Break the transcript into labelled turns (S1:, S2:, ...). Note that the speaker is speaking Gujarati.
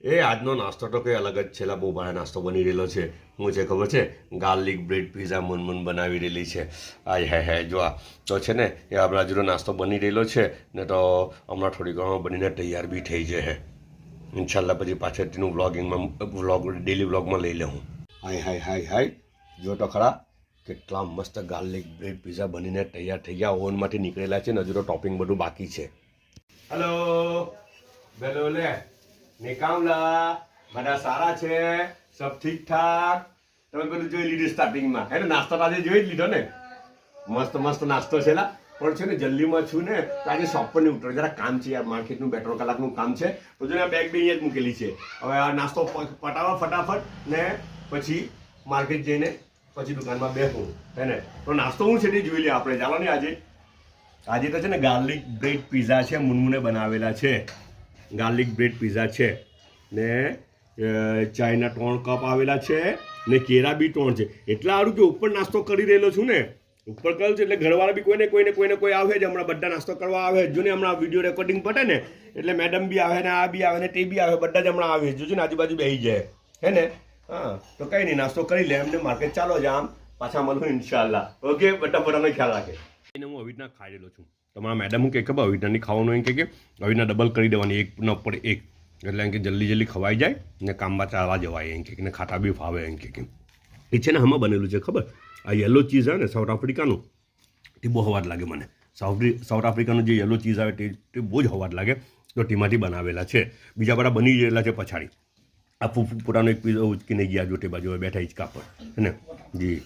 S1: એ આજનો નાસ્તો તો કંઈ અલગ જ છે. બહુ ભારે નાસ્તો બની રહેલો છે. શું છે ખબર છે? ગાર્લિક બ્રેડ પીઝા મુનમુન બનાવી રહેલી છે. આય હાય હાય જો આ તો છે ને એ આપણા જોડે નાસ્તો બની રહેલો છે ને તો હમણાં થોડી ઘણમાં બનીને તૈયાર બી થઈ જાય. ઇન્શાલ્લાહ પછી પાછળથીનું ડેલી વ્લોગમાં લઈ લઉં. હાય હાય હાય હાય જો તો ખરા કેટલા મસ્ત ગાર્લિક બ્રેડ પીઝા બનીને તૈયાર થઈ ગયા. ઓવનમાંથી નીકળેલા છે ને હજુ તો ટોપિંગ બધું બાકી છે. હલો બેલો લે નિકામલા બધા સારા છે? સબ ઠીક ઠાક? તમે બધું જોઈ લીધું સ્ટાર્ટિંગમાં હે ને? નાસ્તો આજે જોઈ જ લીધો ને? મસ્ત મસ્ત નાસ્તો છે લા. પણ છે ને જલ્દીમાં છું ને તો આજે શોપ પર નહીં ઉતરો, જરા કામ છે યાર, માર્કેટનું 2-3 કલાકનું કામ છે. તો જો બેગ બી અહીંયા જ મૂકેલી છે. હવે આ નાસ્તો પટાવો ફટાફટ ને પછી માર્કેટ જઈને પછી દુકાનમાં બેસું હે ને. તો નાસ્તો શું છે તે જોઈ લઈએ આપણે. ચાલો ને આજે તો છે ને ગાર્લિક બ્રેડ પીઝા છે, મુનમુને બનાવેલા છે. ગાર્લિક બ્રેડ પીઝા છે ને ચાયના 3 કપ આવેલા છે ને કેરા બી 3 છે. એટલા સારું કે ઉપર નાસ્તો કરી રહેલો છું ને, ઉપર કર્યું છે એટલે ઘરવાળા બી કોઈ આવે જ. હમણાં બધા નાસ્તો કરવા આવે જો ને. હમણાં વિડીયો રેકોર્ડિંગ પટે ને એટલે મેડમ બી આવે ને આ બી આવે ને તે બી આવે, બધા જ હમણાં આવે. જોજો ને આજુબાજુ બેસી જાય હે ને. હા તો કંઈ નહીં, નાસ્તો કરી લે એમને માર્કેટ ચાલો જ આમ પાછા મળું ઇન્શાલ્લાહ. ઓકે બધા બધાનો ખ્યાલ રાખે. એને હું આવી રીતના ખાઈ રહેલો છું. તમારા મેડમ હું કે ખબર આવી રીતના ખાવાનું એમ કે આવી રીતના ડબલ કરી દેવાની, એકના ઉપર એક, એટલે એમ કે જલ્દી ખવાઈ જાય ને કામમાં ચાલવા જવાય એમ કે ખાતા બી ફાવે એમ કે. એ છે ને આમાં બનેલું છે ખબર? આ યલો ચીઝ આવે ને સાઉથ આફ્રિકાનું, તે બહુ હવાદ લાગે મને. સાઉથ આફ્રિકાનું જે યલો ચીઝ આવે તે બહુ જ હવાદ લાગે. તો તેમાંથી બનાવેલા છે. બીજા બધા બની ગયેલા છે પછાડી. આ પુરાનો એક પીઝો ઉચકીને ગયા જો તે બાજુ બેઠા હિંચકા પર હે ને જી.